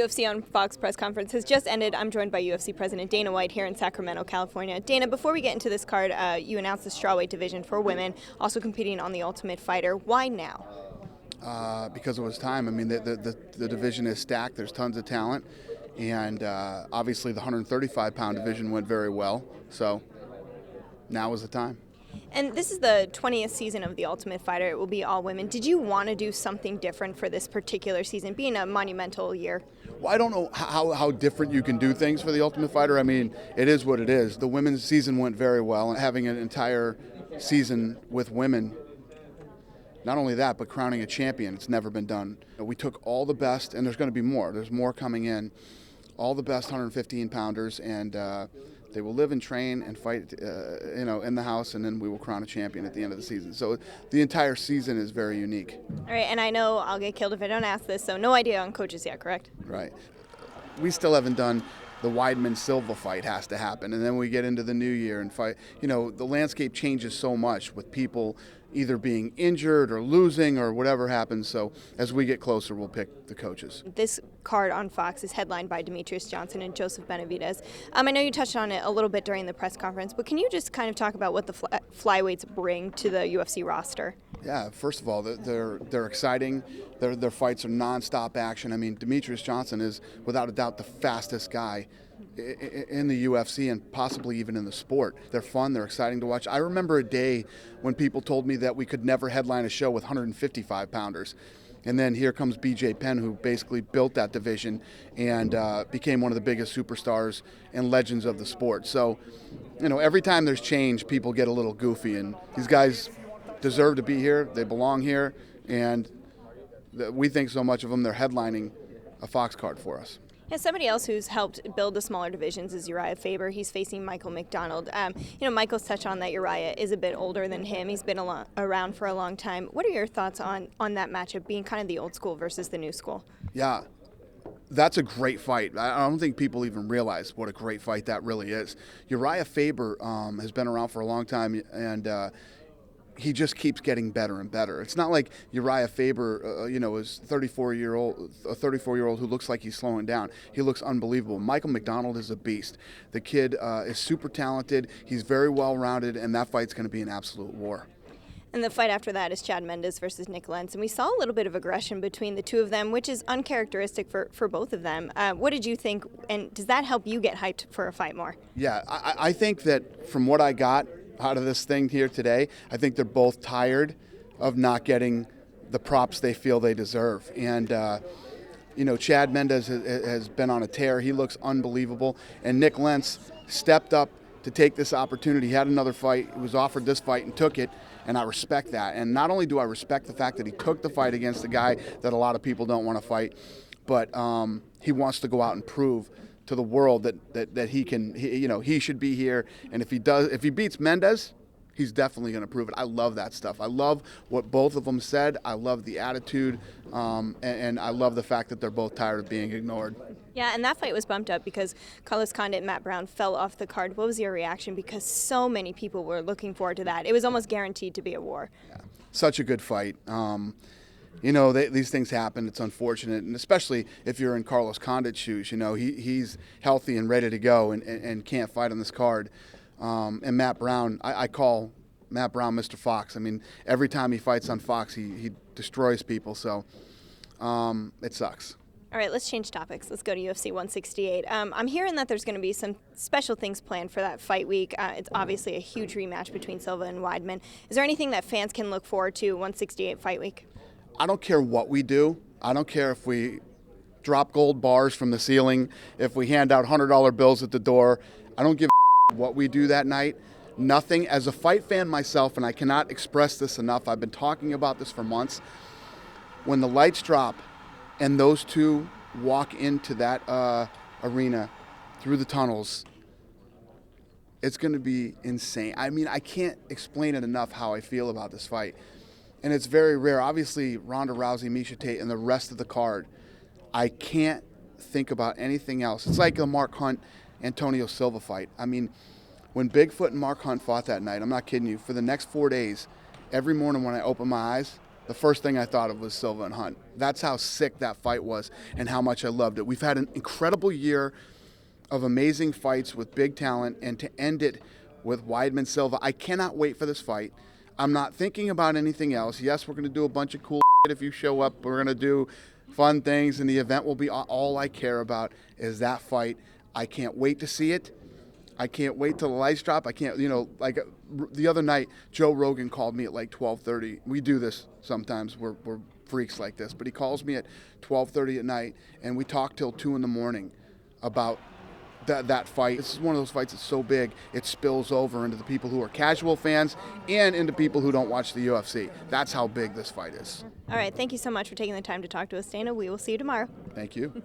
UFC on Fox press conference has just ended. I'm joined by UFC President Dana White here in Sacramento, California. Dana, before we get into this card, you announced the strawweight division for women, also competing on the Ultimate Fighter. Why now? Because it was time. I mean, the division is stacked. There's tons of talent. And obviously the 135-pound division went very well. So now is the time. And this is the 20th season of The Ultimate Fighter. It will be all women. Did you want to do something different for this particular season, being a monumental year? Well, I don't know how different you can do things for The Ultimate Fighter. I mean, it is what it is. The women's season went very well. And having an entire season with women, not only that, but crowning a champion, it's never been done. We took all the best, and there's going to be more. There's more coming in. All the best 115-pounders, and they will live and train and fight, in the house, and then we will crown a champion at the end of the season. So the entire season is very unique. All right, and I know I'll get killed if I don't ask this, so no idea on coaches yet, correct? Right. We still haven't done the Weidman-Silva fight. Has to happen, and then we get into the new year and fight. You know, the landscape changes so much with people either being injured or losing or whatever happens. So as we get closer, we'll pick the coaches. This card on Fox is headlined by Demetrius Johnson and Joseph Benavidez. I know you touched on it a little bit during the press conference, but can you just kind of talk about what the flyweights bring to the UFC roster? Yeah, first of all, they're exciting. Their fights are nonstop action. I mean, Demetrius Johnson is without a doubt the fastest guy in the UFC and possibly even in the sport. They're fun, they're exciting to watch. I remember a day when people told me that we could never headline a show with 155-pounders. And then here comes BJ Penn, who basically built that division and became one of the biggest superstars and legends of the sport. So, every time there's change, people get a little goofy, and these guys deserve to be here. They belong here, and we think so much of them, they're headlining a Fox card for us. Yeah, somebody else who's helped build the smaller divisions is Uriah Faber. He's facing Michael McDonald. Michael's touched on that Uriah is a bit older than him. He's been around for a long time. What are your thoughts on that matchup, being kind of the old school versus the new school? Yeah, that's a great fight. I don't think people even realize what a great fight that really is. Uriah Faber has been around for a long time, and he just keeps getting better and better. It's not like Uriah Faber, is a 34-year-old who looks like he's slowing down. He looks unbelievable. Michael McDonald is a beast. The kid is super talented. He's very well-rounded, and that fight's going to be an absolute war. And the fight after that is Chad Mendes versus Nick Lentz. And we saw a little bit of aggression between the two of them, which is uncharacteristic for both of them. What did you think, and does that help you get hyped for a fight more? Yeah, I think that from what I got out of this thing here today, I think they're both tired of not getting the props they feel they deserve. And, Chad Mendes has been on a tear. He looks unbelievable. And Nick Lentz stepped up to take this opportunity. He had another fight. He was offered this fight and took it. And I respect that. And not only do I respect the fact that he took the fight against a guy that a lot of people don't want to fight, but he wants to go out and prove to the world that he should be here, and if he beats Mendes, he's definitely going to prove it. I love that stuff. I love what both of them said. I love the attitude, and I love the fact that they're both tired of being ignored. Yeah, and that fight was bumped up because Carlos Condit and Matt Brown fell off the card. What was your reaction? Because so many people were looking forward to that. It was almost guaranteed to be a war. Yeah, such a good fight. These things happen. It's unfortunate, and especially if you're in Carlos Condit's shoes. He's healthy and ready to go and can't fight on this card. And Matt Brown, I call Matt Brown Mr. Fox. I mean, every time he fights on Fox, he destroys people. So it sucks. All right, let's change topics. Let's go to UFC 168. I'm hearing that there's going to be some special things planned for that fight week. It's obviously a huge rematch between Silva and Weidman. Is there anything that fans can look forward to 168 fight week? I don't care what we do. I don't care if we drop gold bars from the ceiling, if we hand out $100 bills at the door. I don't give a what we do that night. Nothing. As a fight fan myself, and I cannot express this enough, I've been talking about this for months. When the lights drop and those two walk into that arena through the tunnels, it's going to be insane. I mean, I can't explain it enough how I feel about this fight. And it's very rare. Obviously, Ronda Rousey, Miesha Tate, and the rest of the card, I can't think about anything else. It's like a Mark Hunt, Antonio Silva fight. I mean, when Bigfoot and Mark Hunt fought that night, I'm not kidding you, for the next 4 days, every morning when I open my eyes, the first thing I thought of was Silva and Hunt. That's how sick that fight was and how much I loved it. We've had an incredible year of amazing fights with big talent, and to end it with Weidman Silva, I cannot wait for this fight. I'm not thinking about anything else. Yes, we're going to do a bunch of cool shit if you show up. We're going to do fun things, and the event will be all I care about is that fight. I can't wait to see it. I can't wait till the lights drop. I can't, like the other night, Joe Rogan called me at like 12:30. We do this sometimes. We're freaks like this. But he calls me at 12:30 at night, and we talk till 2 in the morning about that fight. This is one of those fights that's so big, it spills over into the people who are casual fans and into people who don't watch the UFC. That's how big this fight is. All right. Thank you so much for taking the time to talk to us, Dana. We will see you tomorrow. Thank you.